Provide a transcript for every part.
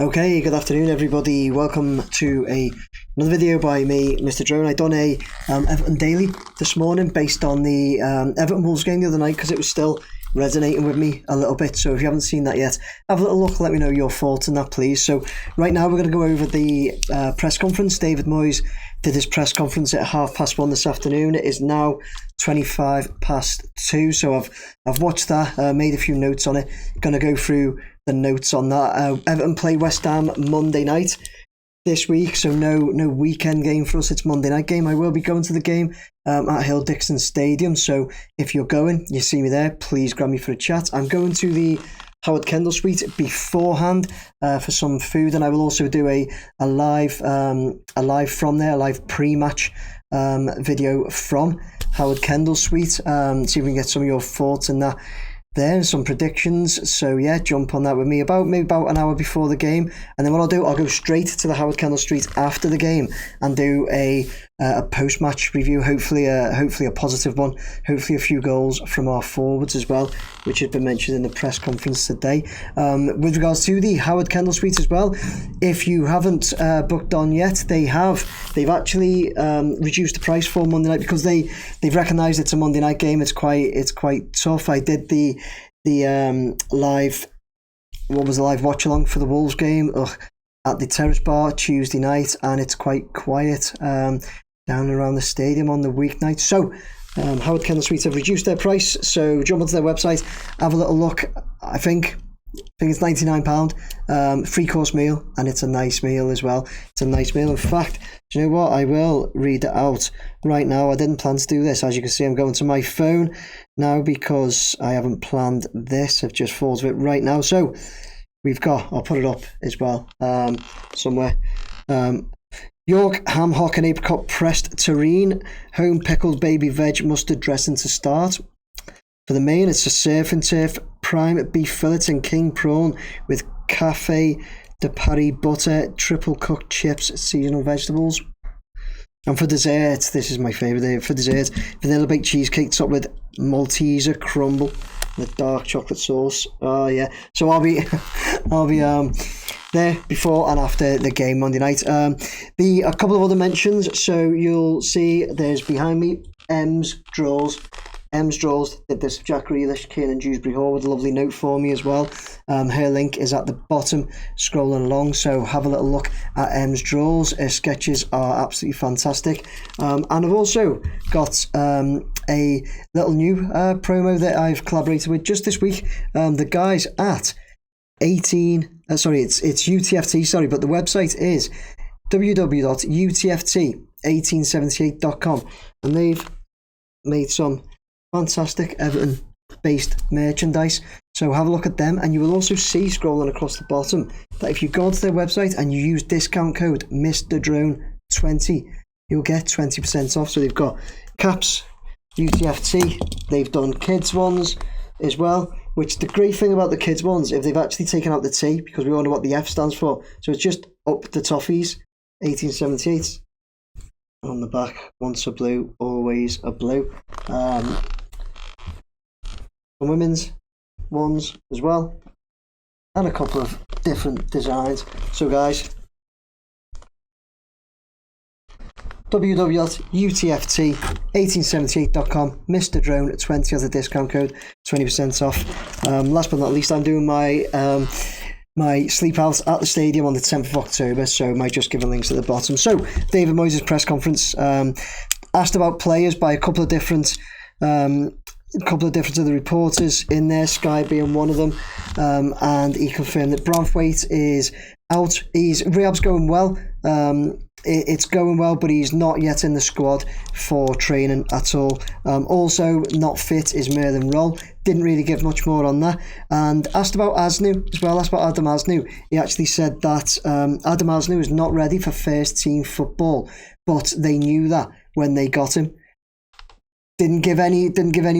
Okay, good afternoon everybody. Welcome to another video by me, Mr. Drone. I done a Everton Daily this morning based on the Everton Wolves game the other night because it was still resonating with me a little bit. So if you haven't seen that yet, have a little look, let me know your thoughts on that please. So right now we're going to go over the press conference. David Moyes did his press conference at 1:30 this afternoon. It is now 2:25. So I've watched that, made a few notes on it. Going to go through the notes on that. Everton play West Ham Monday night this week, so no weekend game for us. It's Monday night game. I will be going to the game at Hill Dixon Stadium, so if you're going, you see me there, please grab me for a chat. I'm going to the Howard Kendall Suite beforehand for some food, and I will also do a live from there, a live pre-match video from Howard Kendall Suite. See if we can get some of your thoughts on that there and some predictions. So yeah, jump on that with me maybe about an hour before the game, and then what I'll do, I'll go straight to the Howard Kendall Street after the game and do a post-match review, hopefully a positive one, hopefully a few goals from our forwards as well, which has been mentioned in the press conference today. With regards to the Howard Kendall Suite as well, if you haven't booked on yet, they've actually reduced the price for Monday night because they've recognised it's a Monday night game. It's quite tough. I did the live watch along for the Wolves game at the Terrace Bar Tuesday night, and it's quite quiet down around the stadium on the weeknight. So Howard Kendall Suites have reduced their price, so jump onto their website, have a little look. I think it's £99, 3-course meal, and it's a nice meal as well. It's a nice meal. In fact, do you know what? I will read it out right now. I didn't plan to do this. As you can see, I'm going to my phone now because I haven't planned this. I've just thought of it right now. So we've got, I'll put it up as well somewhere. York ham hock and apricot pressed terrine, home pickled baby veg mustard dressing to start. For the main, it's a surf and turf prime beef fillets and king prawn with cafe de Paris butter, triple cooked chips, seasonal vegetables. And for dessert, this is my favourite. For dessert, vanilla baked cheesecake topped with Malteser crumble with dark chocolate sauce. Oh yeah. So I'll be there before and after the game Monday night. A couple of other mentions. So you'll see there's behind me M's Draws did this Jack Grealish, Kiernan Dewsbury Hall with a lovely note for me as well. Her link is at the bottom scrolling along, so have a little look at M's Draws. Her sketches are absolutely fantastic. And I've also got a little new promo that I've collaborated with just this week. The guys at it's UTFT, but the website is www.utft1878.com, and they've made some fantastic Everton based merchandise, so have a look at them. And you will also see scrolling across the bottom that if you go onto their website and you use discount code misterdrone20, you'll get 20% off. So they've got caps, UTFT, they've done kids ones as well, which the great thing about the kids ones, if they've actually taken out the T, because we all know what the F stands for, so it's just up the toffees, 1878 on the back, once a blue, always a blue. Some women's ones as well, and a couple of different designs. So guys, www.utft1878.com, misterdrone20 as a discount code, 20% off. Last but not least, I'm doing my sleep out at the stadium on the 10th of October, so I might just give a link at the bottom. So David Moyes' press conference, asked about players by a couple of different of the reporters in there, Sky being one of them, and he confirmed that Branthwaite is out. Rehab's going well. It's going well, but he's not yet in the squad for training at all. Also not fit is Merlin Roll. Didn't really give much more on that. And asked about Asnu as well, asked about Adam Asnu. He actually said that Adam Asnu is not ready for first team football, but they knew that when they got him. Didn't give any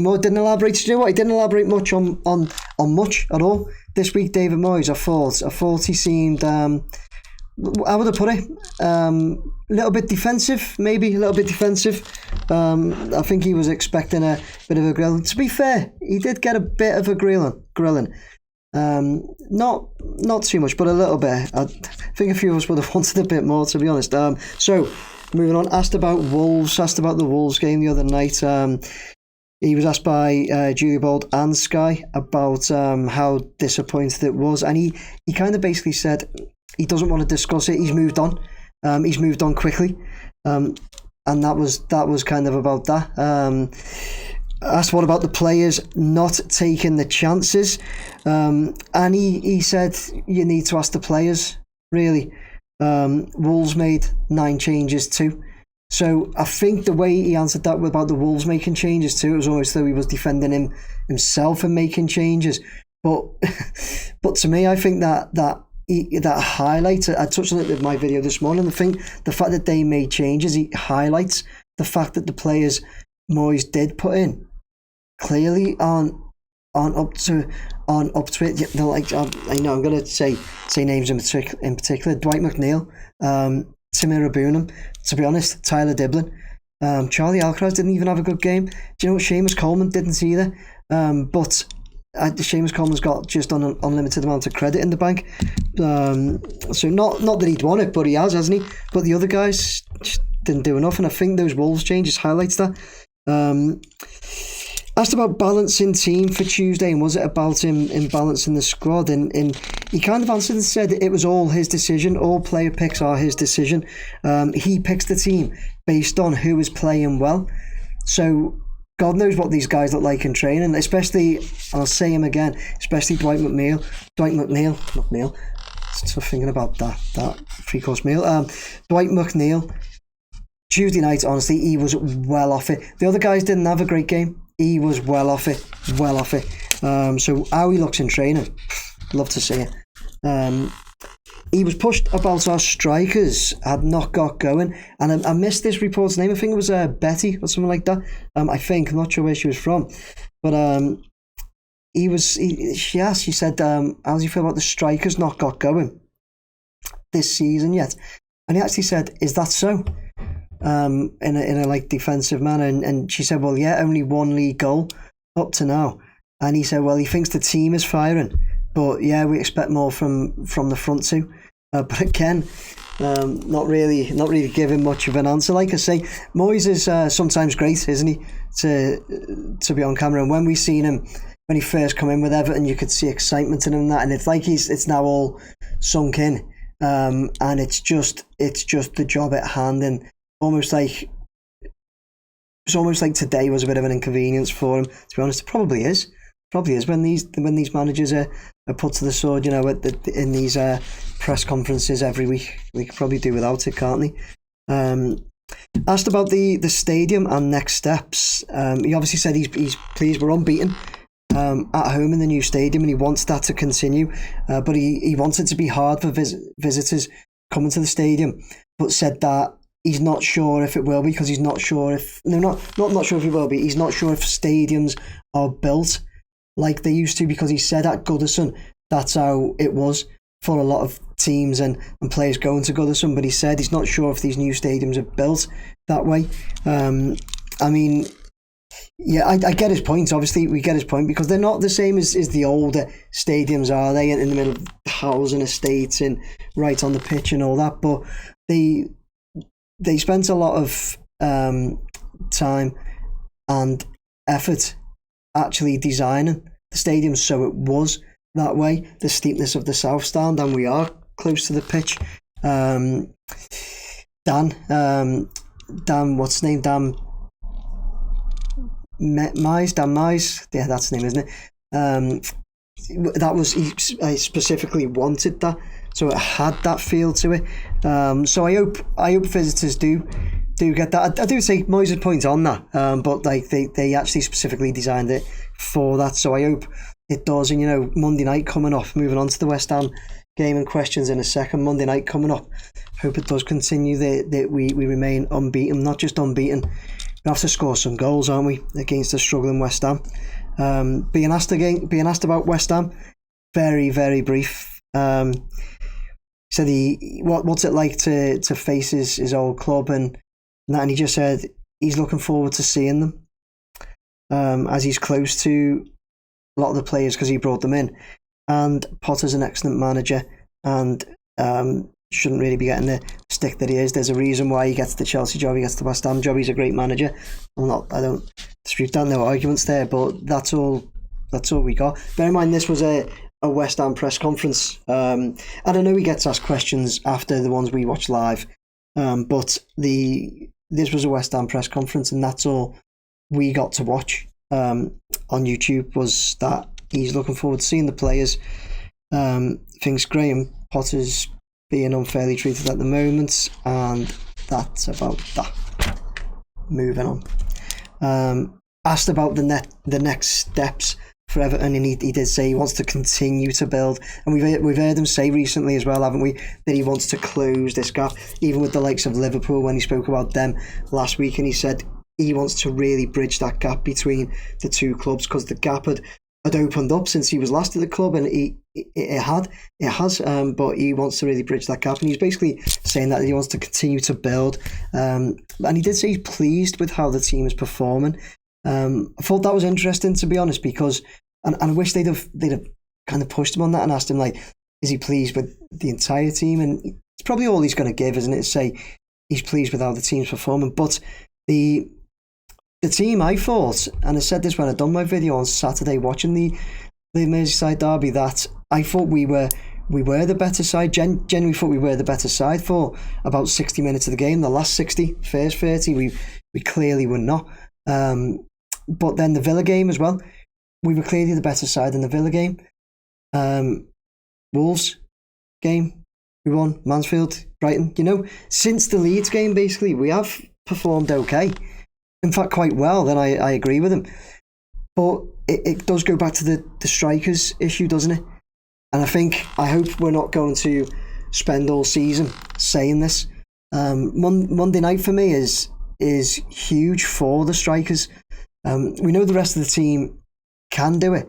more. Didn't elaborate. You know what? He didn't elaborate much on much at all this week. David Moyes, I thought he seemed, how would I put it? A little bit defensive, maybe a little bit defensive. I think he was expecting a bit of a grilling. To be fair, he did get a bit of a grilling. Not too much, but a little bit. I think a few of us would have wanted a bit more, to be honest. So moving on, asked about the Wolves game the other night. He was asked by Julia Bold and Sky about how disappointed it was, and he kind of basically said he doesn't want to discuss it. He's moved on. He's moved on quickly, and that was kind of about that. Asked what about the players not taking the chances, and he said you need to ask the players, really. Wolves made 9 changes too. So I think the way he answered that about the Wolves making changes too, it was almost though he was defending himself and making changes. But to me, I think that highlights, I touched on it in my video this morning, I think the fact that they made changes, it highlights the fact that the players Moyes did put in clearly aren't up to it. They're like, I know I'm going to say names in particular. Dwight McNeil, Timur Abunam, to be honest, Tyler Diblin, Charlie Alcaraz didn't even have a good game. Do you know what? Seamus Coleman didn't either. But Seamus Coleman's got just an unlimited amount of credit in the bank. So not that he'd won it, but he has, hasn't he? But the other guys just didn't do enough, and I think those Wolves changes highlights that. Asked about balancing team for Tuesday, and was it about him balancing the squad? And he kind of answered and said it was all his decision. All player picks are his decision. He picks the team based on who is playing well. So God knows what these guys look like in training, especially, I'll say him again, especially Dwight McNeil. Still thinking about that 3-course meal. Dwight McNeil, Tuesday night, honestly, he was well off it. The other guys didn't have a great game. He was well off it. So how he looks in training, love to see it. He was pushed about our strikers had not got going, and I missed this report's name. I think it was Betty or something like that. I'm not sure where she was from, but she said, how do you feel about the strikers not got going this season yet? And he actually said, is that so? In a like defensive manner, and she said, well, yeah, only 1 league goal up to now. And he said, well, he thinks the team is firing, but yeah, we expect more from the front too. But again, not really giving much of an answer. Like I say, Moyes is sometimes great, isn't he, to be on camera. And when we seen him when he first come in with Everton, you could see excitement in him and that, and it's like it's now all sunk in, and it's just the job at hand. And it's almost like today was a bit of an inconvenience for him, to be honest. It probably is when these managers are put to the sword, you know, in these press conferences every week. We could probably do without it, can't we? Asked about the stadium and next steps. He obviously said he's pleased we're unbeaten at home in the new stadium, and he wants that to continue, but he wants it to be hard for visitors coming to the stadium, but said that he's not sure if it will be, because he's not sure if not sure if it will be. He's not sure if stadiums are built like they used to, because he said at Goodison that's how it was for a lot of teams and players going to Goodison, but he said he's not sure if these new stadiums are built that way. I mean, yeah, I get his point. Obviously, we get his point, because they're not the same as the older stadiums, are they? In the middle of housing estates and right on the pitch and all that. But they spent a lot of time and effort actually designing the stadium so it was that way. The steepness of the south stand, and we are close to the pitch. Dan, what's his name? Dan Moyes, yeah, that's his name, isn't it? That was, I specifically wanted that, so it had that feel to it. So I hope visitors do get that. I do take Moyes' point on that, but like they actually specifically designed it for that, so I hope it does. And you know, Monday night coming up, moving on to the West Ham game and questions in a second. Monday night coming up, hope it does continue that we remain unbeaten. Not just unbeaten, we have to score some goals, aren't we, against the struggling West Ham. Being asked about West Ham, very, very brief. Said what's it like to face his old club and that, and he just said he's looking forward to seeing them, as he's close to a lot of the players because he brought them in. and Potter's an excellent manager, and shouldn't really be getting the stick that he is. There's a reason why he gets the Chelsea job, he gets the West Ham job. He's a great manager. I don't dispute that, no arguments there, but that's all we got. Bear in mind, this was a West Ham press conference. And I know he gets asked questions after the ones we watch live, but this was a West Ham press conference, and that's all we got to watch on YouTube, was that he's looking forward to seeing the players. Thinks Graham Potter's being unfairly treated at the moment, and that's about that. Moving on. Asked about the next steps for Everton, and he did say he wants to continue to build, and we've heard him say recently as well, haven't we, that he wants to close this gap, even with the likes of Liverpool when he spoke about them last week, and he said he wants to really bridge that gap between the two clubs, because the gap had opened up since he was last at the club, and it has, but he wants to really bridge that gap, and he's basically saying that he wants to continue to build, and he did say he's pleased with how the team is performing. I thought that was interesting, to be honest, because and I wish they'd have kind of pushed him on that and asked him, like, is he pleased with the entire team? And it's probably all he's going to give, isn't it, to say he's pleased with how the team's performing. But the team, I thought, and I said this when I done my video on Saturday watching the Merseyside derby, that I thought we were the better side. Genuinely thought we were the better side for about 60 minutes of the game. The last 60, first 30, we clearly were not. But then the Villa game as well, we were clearly the better side in the Villa game. Wolves game, we won. Mansfield, Brighton. Since the Leeds game, basically, we have performed okay. In fact, quite well. Then I agree with him. But it does go back to the strikers issue, doesn't it? And I hope we're not going to spend all season saying this. Monday night for me is huge for the strikers. We know the rest of the team can do it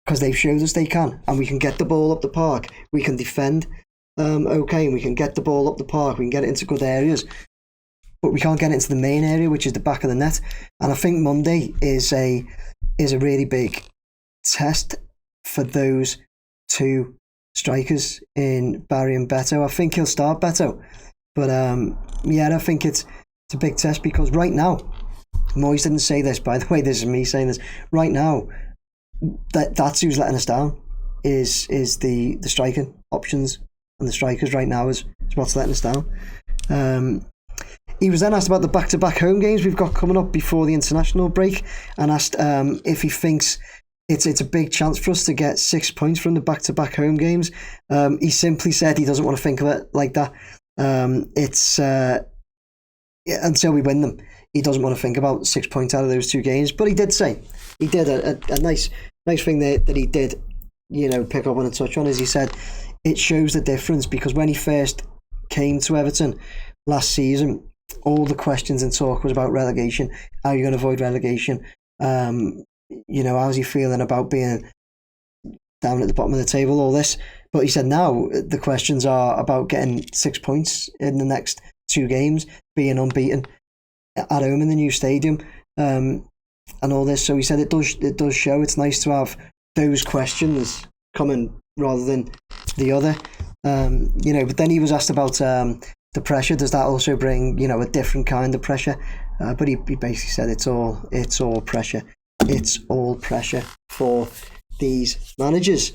because they've showed us they can, and we can get the ball up the park. We can defend okay, and we can get the ball up the park. We can get it into good areas, but we can't get it into the main area, which is the back of the net. And I think Monday is a really big test for those two strikers in Barry and Beto. I think he'll start Beto, but I think it's a big test, because right now, Moyes didn't say this, by the way, this is me saying this, right now, that's who's letting us down, is the striking options, and the strikers right now is what's letting us down. He was then asked about the back-to-back home games we've got coming up before the international break, and asked if he thinks it's a big chance for us to get 6 points from the back-to-back home games. He simply said he doesn't want to think of it like that. It's until we win them, he doesn't want to think about 6 points out of those two games. But he did a nice thing that he did, pick up on and touch on, is he said it shows the difference, because when he first came to Everton last season, all the questions and talk was about relegation. How are you going to avoid relegation? How's he feeling about being down at the bottom of the table, all this. But he said now the questions are about getting 6 points in the next two games, being unbeaten at home in the new stadium, and all this. So he said it does show. It's nice to have those questions coming rather than the other. But then he was asked about the pressure. Does that also bring a different kind of pressure? But he basically said it's all pressure. It's all pressure for these managers.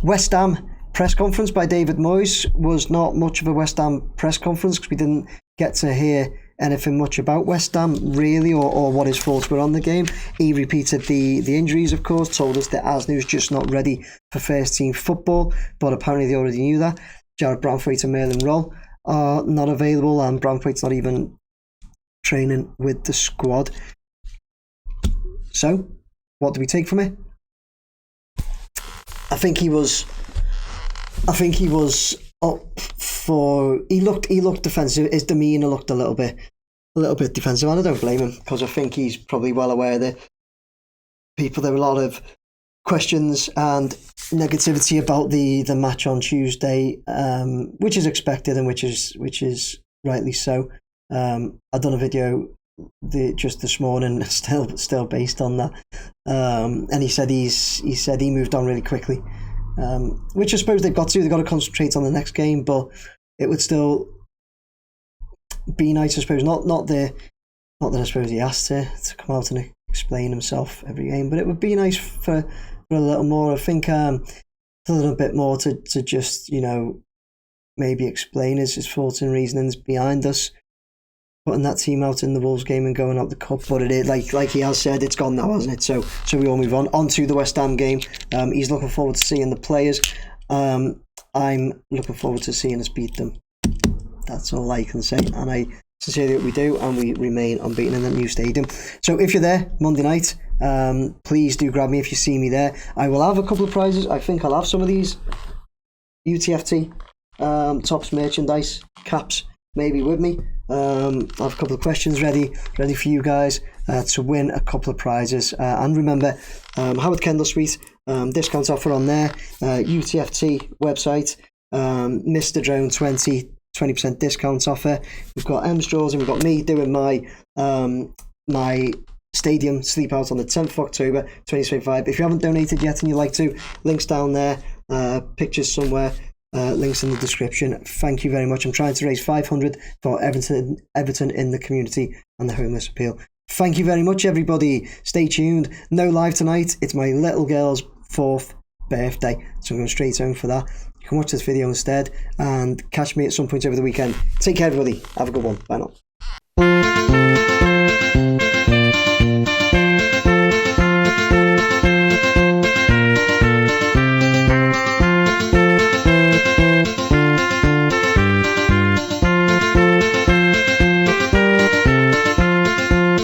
West Ham press conference by David Moyes was not much of a West Ham press conference, because we didn't get to hear anything much about West Ham really, or what his thoughts were on the game. He repeated the injuries, of course, told us that Asnu's just not ready for first team football, but apparently they already knew that. Jared Branthwaite and Merlin Roll are not available, and Branthwaite's not even training with the squad. So, what do we take from it? I think he was up for. He looked defensive. His demeanour looked a little bit defensive, and I don't blame him, because I think he's probably well aware that there were a lot of questions and negativity about the match on Tuesday, which is expected and which is rightly so. I've done a video just this morning, still based on that. And he said he moved on really quickly, which I suppose they've got to concentrate on the next game, but it would still be nice, I suppose. Not that I suppose he has to come out and explain himself every game, but it would be nice for a little more. I think a little bit more to just, maybe explain his thoughts and reasonings behind us putting that team out in the Wolves game and going out the cup. But it is like he has said, it's gone now, hasn't it? So we all move on to the West Ham game. He's looking forward to seeing the players. I'm looking forward to seeing us beat them. That's all I can say, and I sincerely hope we do, and we remain unbeaten in the new stadium. So if you're there Monday night, please do grab me if you see me there. I will have a couple of prizes. I think I'll have some of these UTFT Tops merchandise caps maybe with me. I have a couple of questions ready for you guys to win a couple of prizes. And remember, Howard Kendall Suite, discount offer on there. UTFT website, Mr. Drone 20% discount offer. We've got M's Draws, and we've got me doing my stadium sleep out on the 10th of October 2025. If you haven't donated yet and you'd like to, links down there, pictures somewhere, links in the description. Thank you very much. I'm trying to raise 500 for Everton in the community and the homeless appeal. Thank you very much, everybody. Stay tuned. No live tonight. It's my little girl's 4th birthday, so I'm going straight home for that. You can watch this video instead and catch me at some point over the weekend. Take care, everybody. Have a good one. Bye now.